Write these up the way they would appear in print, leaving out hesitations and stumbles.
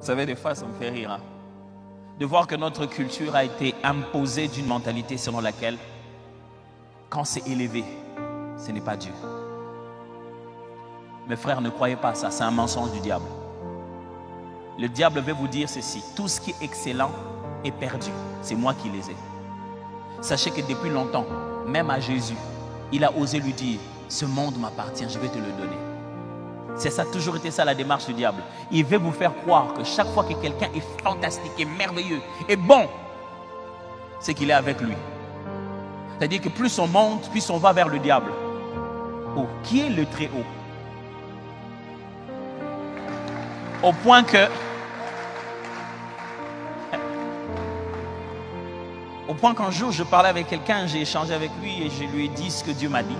savez, des fois, ça me fait rire. Hein, de voir que notre culture a été imposée d'une mentalité selon laquelle, quand c'est élevé, ce n'est pas Dieu. Mes frères, ne croyez pas à ça, c'est un mensonge du diable. Le diable veut vous dire ceci: tout ce qui est excellent est perdu. C'est moi qui les ai. Sachez que depuis longtemps, même à Jésus, il a osé lui dire: ce monde m'appartient, je vais te le donner. C'est ça, toujours été ça la démarche du diable. Il veut vous faire croire que chaque fois que quelqu'un est fantastique, est merveilleux, est bon, c'est qu'il est avec lui. C'est-à-dire que plus on monte, plus on va vers le diable. Oh, qui est le très haut? Au point qu'un jour je parlais avec quelqu'un, j'ai échangé avec lui et je lui ai dit ce que Dieu m'a dit.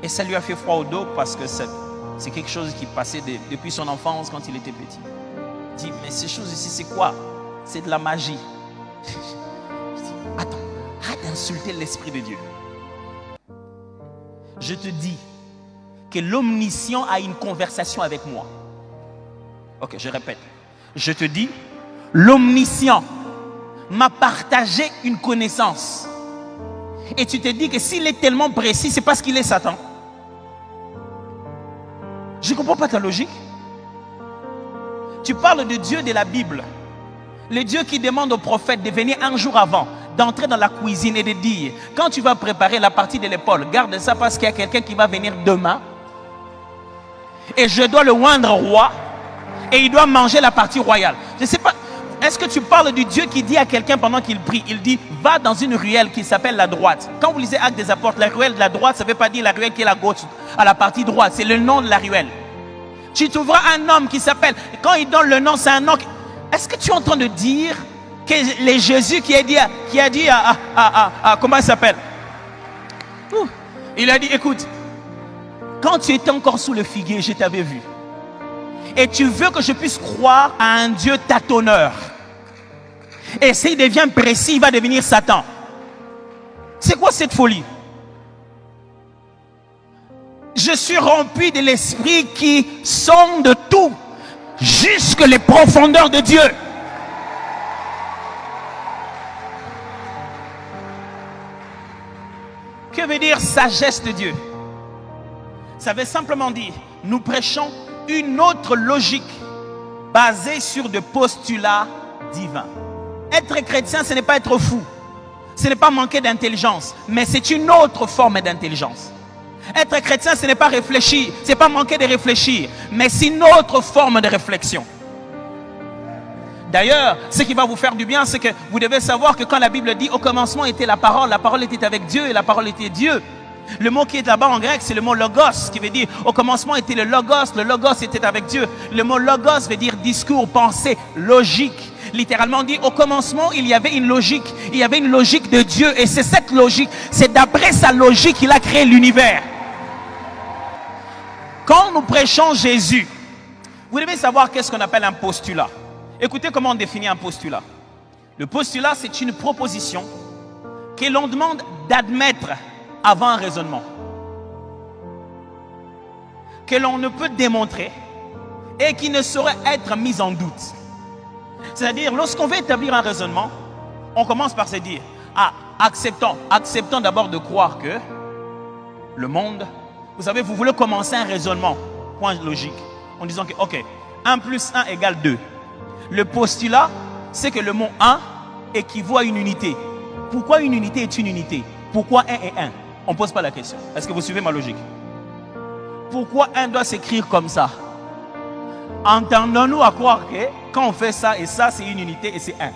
Et ça lui a fait froid au dos parce que c'est quelque chose qui passait depuis son enfance quand il était petit. Il dit: mais ces choses ici, c'est quoi? C'est de la magie. Je dis: attends, arrête d'insulter l'Esprit de Dieu. Je te dis que l'omniscient a une conversation avec moi. Ok, je répète. Je te dis, l'omniscient m'a partagé une connaissance. Et tu te dis que s'il est tellement précis, c'est parce qu'il est Satan. Je ne comprends pas ta logique. Tu parles de Dieu de la Bible. Le Dieu qui demande au prophète de venir un jour avant, d'entrer dans la cuisine et de dire: quand tu vas préparer la partie de l'épaule, garde ça parce qu'il y a quelqu'un qui va venir demain. Et je dois le oindre roi. Et il doit manger la partie royale. Je ne sais pas. Est-ce que tu parles du Dieu qui dit à quelqu'un pendant qu'il prie, il dit: va dans une ruelle qui s'appelle la droite. Quand vous lisez Actes des Apôtres, la ruelle de la droite, ça ne veut pas dire la ruelle qui est à la gauche, à la partie droite. C'est le nom de la ruelle. Tu trouveras un homme qui s'appelle, quand il donne le nom, c'est un nom. Est-ce que tu es en train de dire que les Jésus qui a dit comment il s'appelle? Il a dit: écoute, quand tu étais encore sous le figuier, je t'avais vu. Et tu veux que je puisse croire à un Dieu tâtonneur. Et s'il devient précis, il va devenir Satan. C'est quoi cette folie? Je suis rempli de l'Esprit qui sonde tout, jusque les profondeurs de Dieu. Que veut dire sagesse de Dieu? Ça veut simplement dire, nous prêchons une autre logique basée sur des postulats divins. Être chrétien, ce n'est pas être fou. Ce n'est pas manquer d'intelligence, mais c'est une autre forme d'intelligence. Être chrétien, ce n'est pas réfléchir, ce n'est pas manquer de réfléchir, mais c'est une autre forme de réflexion. D'ailleurs, ce qui va vous faire du bien, c'est que vous devez savoir que quand la Bible dit: au commencement était la parole était avec Dieu et la parole était Dieu. Le mot qui est là-bas en grec, c'est le mot logos, qui veut dire au commencement était le logos était avec Dieu. Le mot logos veut dire discours, pensée, logique. Littéralement dit, au commencement, il y avait une logique. Il y avait une logique de Dieu et c'est cette logique, c'est d'après sa logique qu'il a créé l'univers. Quand nous prêchons Jésus, vous devez savoir qu'est-ce qu'on appelle un postulat. Écoutez comment on définit un postulat. Le postulat, c'est une proposition que l'on demande d'admettre avant un raisonnement, que l'on ne peut démontrer et qui ne saurait être mis en doute. C'est-à-dire, lorsqu'on veut établir un raisonnement, on commence par se dire: ah, acceptons d'abord de croire que le monde, vous savez, vous voulez commencer un raisonnement, point logique, en disant que, ok, 1 plus 1 égale 2. Le postulat, c'est que le mot 1 équivaut à une unité. Pourquoi une unité est une unité? Pourquoi 1 est 1? On ne pose pas la question. Est-ce que vous suivez ma logique? Pourquoi 1 doit s'écrire comme ça? Entendons-nous à croire que quand on fait ça et ça, c'est une unité et c'est 1.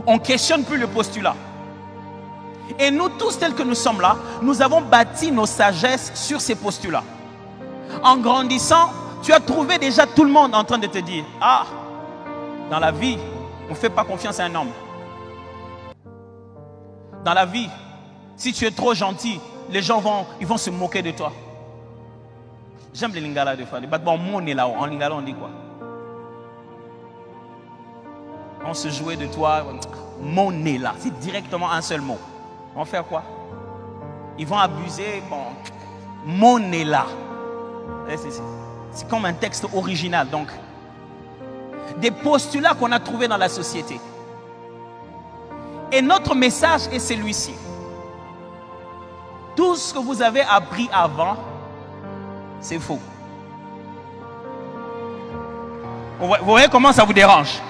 On ne questionne plus le postulat. Et nous tous tels que nous sommes là, nous avons bâti nos sagesses sur ces postulats. En grandissant, tu as trouvé déjà tout le monde en train de te dire: ah, dans la vie, on ne fait pas confiance à un homme. Dans la vie, si tu es trop gentil, les gens vont se moquer de toi. J'aime les lingala des fois. En lingala, on dit quoi? On se jouait de toi. Mon nez là, c'est directement un seul mot. On va faire quoi? Ils vont abuser. Bon, mon nez là. C'est comme un texte original. Donc, des postulats qu'on a trouvés dans la société. Et notre message est celui-ci. Tout ce que vous avez appris avant, c'est faux. Vous voyez comment ça vous dérange?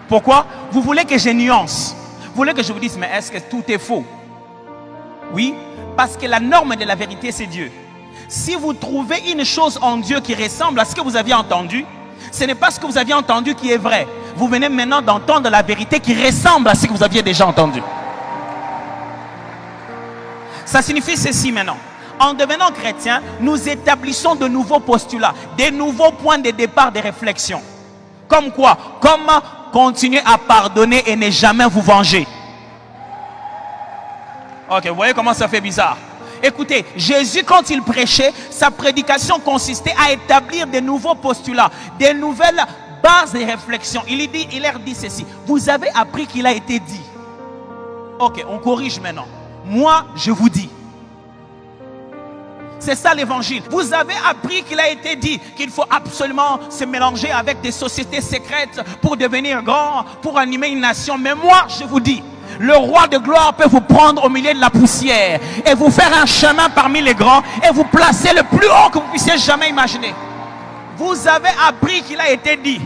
Pourquoi? Vous voulez que je nuance. Vous voulez que je vous dise, mais est-ce que tout est faux? Oui, parce que la norme de la vérité, c'est Dieu. Si vous trouvez une chose en Dieu qui ressemble à ce que vous aviez entendu, ce n'est pas ce que vous aviez entendu qui est vrai. Vous venez maintenant d'entendre la vérité qui ressemble à ce que vous aviez déjà entendu. Ça signifie ceci maintenant. En devenant chrétien, nous établissons de nouveaux postulats, des nouveaux points de départ de réflexion. Comme quoi? Comment continuer à pardonner et ne jamais vous venger? Ok, vous voyez comment ça fait bizarre? Écoutez, Jésus, quand il prêchait, sa prédication consistait à établir de nouveaux postulats, des nouvelles bases de réflexion. Il leur dit ceci. Vous avez appris qu'il a été dit. Ok, on corrige maintenant. Moi, je vous dis. C'est ça l'évangile. Vous avez appris qu'il a été dit qu'il faut absolument se mélanger avec des sociétés secrètes pour devenir grand, pour animer une nation. Mais moi, je vous dis, le roi de gloire peut vous prendre au milieu de la poussière et vous faire un chemin parmi les grands et vous placer le plus haut que vous puissiez jamais imaginer. Vous avez appris qu'il a été dit.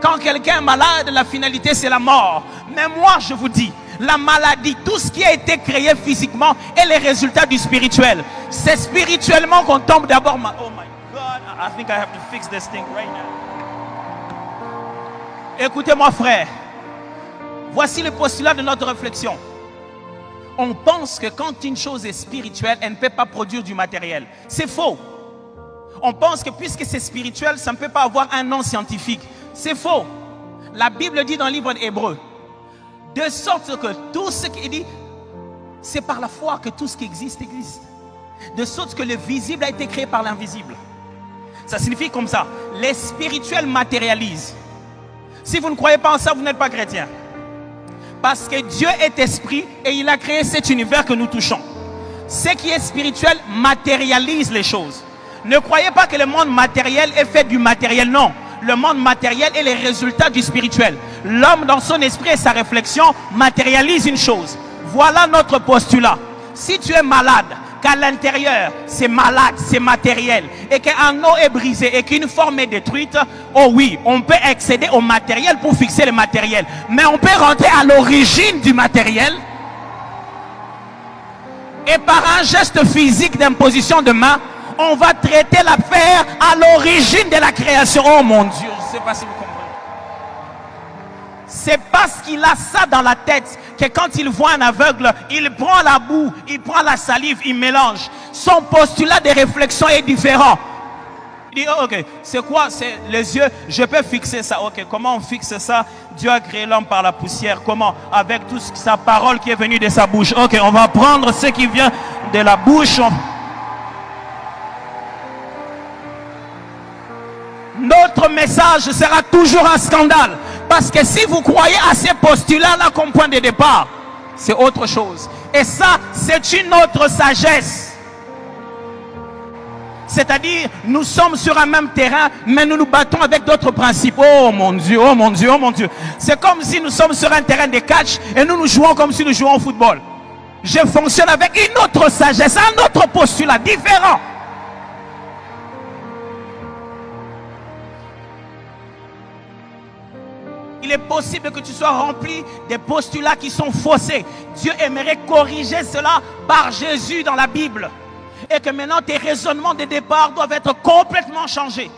Quand quelqu'un est malade, la finalité c'est la mort. Mais moi, je vous dis, la maladie, tout ce qui a été créé physiquement est le résultat du spirituel. C'est spirituellement qu'on tombe d'abord. Oh my God, I think I have to fix this thing right now. Écoutez-moi, frère. Voici le postulat de notre réflexion. On pense que quand une chose est spirituelle, elle ne peut pas produire du matériel. C'est faux. On pense que puisque c'est spirituel, ça ne peut pas avoir un nom scientifique. C'est faux. La Bible dit dans le livre d'Hébreux, de sorte que tout ce qui est dit, c'est par la foi que tout ce qui existe, existe. De sorte que le visible a été créé par l'invisible. Ça signifie comme ça. Les spirituels matérialisent. Si vous ne croyez pas en ça, vous n'êtes pas chrétien. Parce que Dieu est esprit et il a créé cet univers que nous touchons. Ce qui est spirituel matérialise les choses. Ne croyez pas que le monde matériel est fait du matériel, non. Le monde matériel est le résultat du spirituel. L'homme dans son esprit et sa réflexion matérialise une chose. Voilà notre postulat. Si tu es malade, qu'à l'intérieur c'est malade, c'est matériel, et qu'un os est brisé et qu'une forme est détruite, oh oui, on peut accéder au matériel pour fixer le matériel. Mais on peut rentrer à l'origine du matériel et par un geste physique d'imposition de main, on va traiter l'affaire à l'origine de la création. Oh mon Dieu, je ne sais pas si vous comprenez. C'est parce qu'il a ça dans la tête que quand il voit un aveugle, il prend la boue, il prend la salive, il mélange. Son postulat de réflexion est différent. Il dit, oh, ok, c'est quoi? C'est les yeux, je peux fixer ça. Ok, comment on fixe ça? Dieu a créé l'homme par la poussière. Comment? Avec toute sa parole qui est venue de sa bouche. Ok, on va prendre ce qui vient de la bouche. Notre message sera toujours un scandale. Parce que si vous croyez à ces postulats-là comme point de départ, c'est autre chose. Et ça, c'est une autre sagesse. C'est-à-dire, nous sommes sur un même terrain, mais nous nous battons avec d'autres principes. Oh mon Dieu, oh mon Dieu, oh mon Dieu. C'est comme si nous sommes sur un terrain de catch et nous nous jouons comme si nous jouons au football. Je fonctionne avec une autre sagesse, un autre postulat différent. Il est possible que tu sois rempli des postulats qui sont faussés. Dieu aimerait corriger cela par Jésus dans la Bible. Et que maintenant tes raisonnements de départ doivent être complètement changés.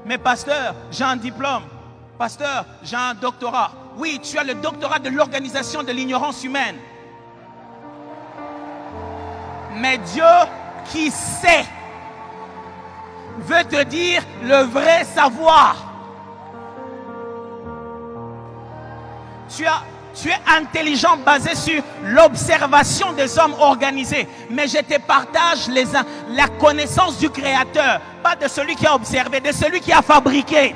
Mais pasteur, j'ai un diplôme. Pasteur, j'ai un doctorat. Oui, tu as le doctorat de l'organisation de l'ignorance humaine. Mais Dieu qui sait veut te dire le vrai savoir. Tu es intelligent basé sur l'observation des hommes organisés. Mais je te partage la connaissance du Créateur. Pas de celui qui a observé, de celui qui a fabriqué.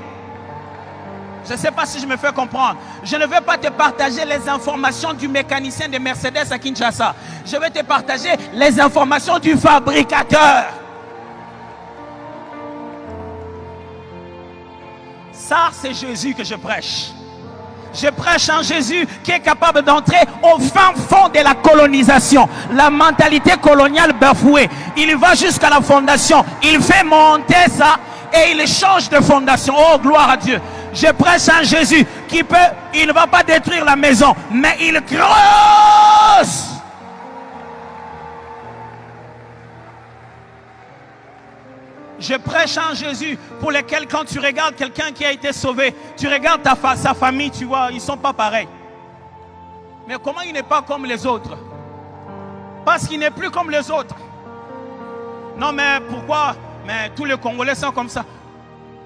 Je ne sais pas si je me fais comprendre. Je ne veux pas te partager les informations du mécanicien de Mercedes à Kinshasa. Je vais te partager les informations du fabricateur. Ça, c'est Jésus que je prêche. Je prêche un Jésus qui est capable d'entrer au fin fond de la colonisation. La mentalité coloniale bafouée. Il va jusqu'à la fondation. Il fait monter ça et il change de fondation. Oh, gloire à Dieu. Je prêche un Jésus qui peut, il ne va pas détruire la maison, mais il creuse. Je prêche un Jésus pour lequel, quand tu regardes quelqu'un qui a été sauvé, tu regardes sa famille, tu vois, ils ne sont pas pareils. Mais comment il n'est pas comme les autres? Parce qu'il n'est plus comme les autres. Non, mais pourquoi? Mais tous les Congolais sont comme ça.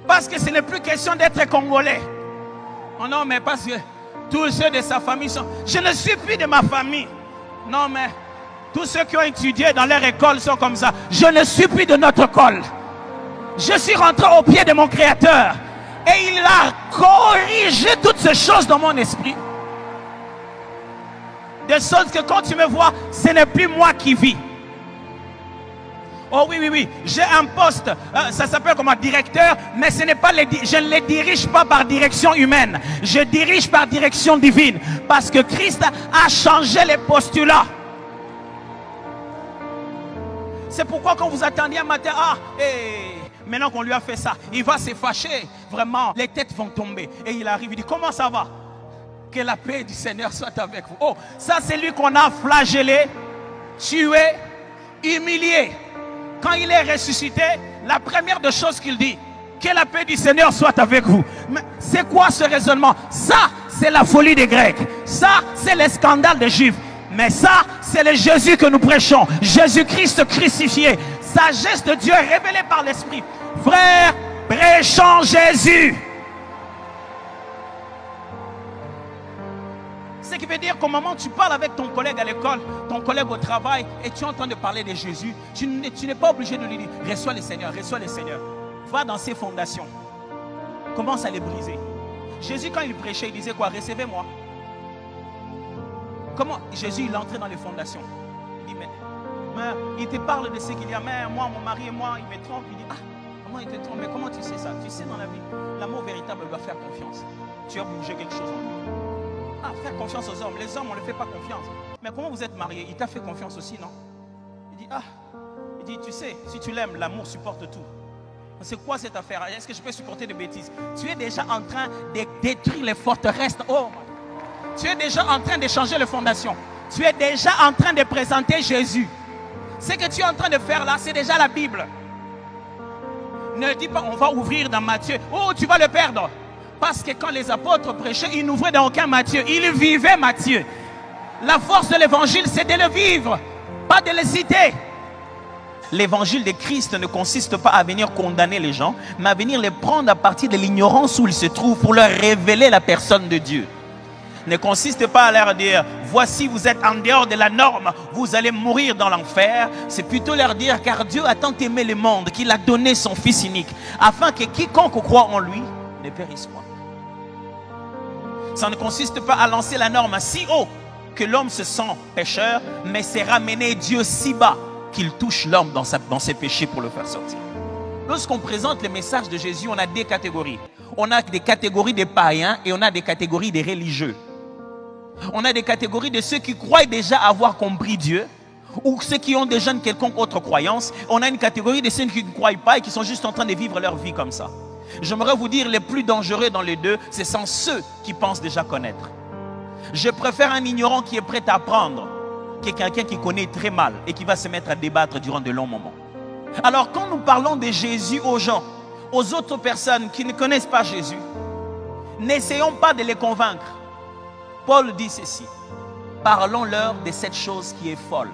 Parce que ce n'est plus question d'être Congolais. Oh non, mais parce que tous ceux de sa famille sont... Je ne suis plus de ma famille. Non, mais tous ceux qui ont étudié dans leur école sont comme ça. Je ne suis plus de notre école. Je suis rentré au pied de mon Créateur. Et il a corrigé toutes ces choses dans mon esprit. De sorte que quand tu me vois, ce n'est plus moi qui vis. Oh oui, oui, oui. J'ai un poste, ça s'appelle comme un directeur, mais ce n'est pas je ne les dirige pas par direction humaine. Je dirige par direction divine. Parce que Christ a changé les postulats. C'est pourquoi quand vous attendiez un matin, maintenant qu'on lui a fait ça, il va se fâcher. Vraiment, les têtes vont tomber. Et il arrive, il dit, comment ça va? Que la paix du Seigneur soit avec vous. Oh, ça c'est lui qu'on a flagellé, tué, humilié. Quand il est ressuscité, la première des choses qu'il dit, que la paix du Seigneur soit avec vous. Mais c'est quoi ce raisonnement? Ça, c'est la folie des Grecs. Ça, c'est le scandale des Juifs. Mais ça, c'est le Jésus que nous prêchons. Jésus-Christ crucifié. Sagesse de Dieu révélée par l'Esprit. Frère, prêchons Jésus. Ce qui veut dire qu'au moment où tu parles avec ton collègue à l'école, ton collègue au travail, et tu es en train de parler de Jésus, tu n'es pas obligé de lui dire, reçois le Seigneur, reçois le Seigneur. Va dans ses fondations. Commence à les briser. Jésus, quand il prêchait, il disait quoi? Recevez-moi. Comment Jésus, il entrait dans les fondations. Il dit, mais il te parle de ce qu'il y a. Mais moi, mon mari et moi, il me trompe. Il dit, comment il te trompe? Mais comment tu sais ça? Tu sais dans la vie, l'amour véritable doit faire confiance. Tu as bougé quelque chose en lui. Faire confiance aux hommes. Les hommes, on ne fait pas confiance. Mais comment vous êtes mariés? Il t'a fait confiance aussi, non? Il dit, tu sais, si tu l'aimes, l'amour supporte tout. C'est quoi cette affaire? Est-ce que je peux supporter des bêtises? Tu es déjà en train de détruire les forteresses. Oh, tu es déjà en train de changer les fondations. Tu es déjà en train de présenter Jésus. Ce que tu es en train de faire là, c'est déjà la Bible. Ne dis pas, on va ouvrir dans Matthieu. Oh, tu vas le perdre. Parce que quand les apôtres prêchaient, ils n'ouvraient dans aucun Matthieu. Ils vivaient Matthieu. La force de l'évangile, c'est de le vivre, pas de le citer. L'évangile de Christ ne consiste pas à venir condamner les gens, mais à venir les prendre à partir de l'ignorance où ils se trouvent pour leur révéler la personne de Dieu. Ne consiste pas à leur dire, voici vous êtes en dehors de la norme, vous allez mourir dans l'enfer. C'est plutôt leur dire, car Dieu a tant aimé le monde qu'il a donné son Fils unique, afin que quiconque croit en lui ne périsse pas. Ça ne consiste pas à lancer la norme si haut que l'homme se sent pécheur, mais c'est ramener Dieu si bas qu'il touche l'homme dans ses péchés pour le faire sortir. Lorsqu'on présente le message de Jésus, on a des catégories. On a des catégories de païens et on a des catégories de religieux. On a des catégories de ceux qui croient déjà avoir compris Dieu ou ceux qui ont déjà une quelconque autre croyance. On a une catégorie de ceux qui ne croient pas et qui sont juste en train de vivre leur vie comme ça. J'aimerais vous dire, les plus dangereux dans les deux, ce sont ceux qui pensent déjà connaître. Je préfère un ignorant qui est prêt à apprendre que quelqu'un qui connaît très mal et qui va se mettre à débattre durant de longs moments. Alors quand nous parlons de Jésus aux gens, aux autres personnes qui ne connaissent pas Jésus, n'essayons pas de les convaincre. Paul dit ceci, parlons-leur de cette chose qui est folle.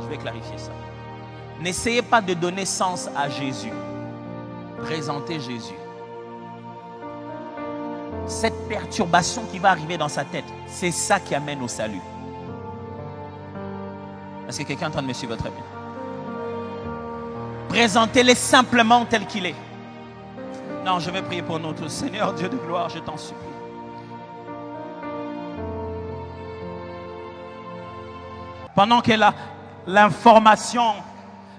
Je vais clarifier ça. N'essayez pas de donner sens à Jésus. Présentez Jésus. Cette perturbation qui va arriver dans sa tête, c'est ça qui amène au salut. Est-ce que quelqu'un est en train de me suivre très bien? Présentez-les simplement tel qu'il est. Non, je vais prier pour nous tous. Seigneur Dieu de gloire, je t'en supplie. Pendant que l'information,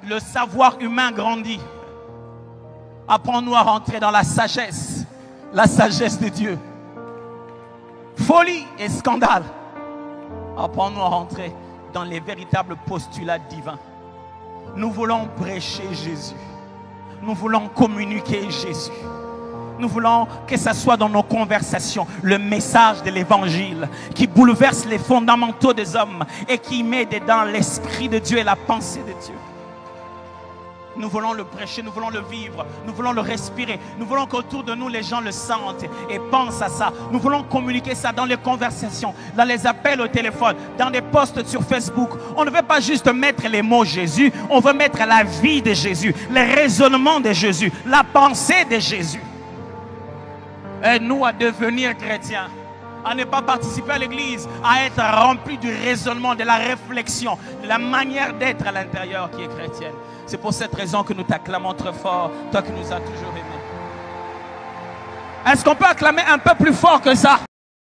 le savoir humain grandit, Apprends-nous à rentrer dans la sagesse de Dieu. Folie et scandale. Apprends-nous à rentrer dans les véritables postulats divins. Nous voulons prêcher Jésus. Nous voulons communiquer Jésus. Nous voulons que ce soit dans nos conversations le message de l'évangile qui bouleverse les fondamentaux des hommes et qui met dedans l'esprit de Dieu et la pensée de Dieu. Nous voulons le prêcher, nous voulons le vivre, nous voulons le respirer. Nous voulons qu'autour de nous, les gens le sentent et pensent à ça. Nous voulons communiquer ça dans les conversations, dans les appels au téléphone, dans des posts sur Facebook. On ne veut pas juste mettre les mots Jésus, on veut mettre la vie de Jésus, les raisonnements de Jésus, la pensée de Jésus. Aide-nous à devenir chrétiens, à ne pas participer à l'église, à être remplis du raisonnement, de la réflexion, de la manière d'être à l'intérieur qui est chrétienne. C'est pour cette raison que nous t'acclamons très fort, toi qui nous as toujours aimés. Est-ce qu'on peut acclamer un peu plus fort que ça?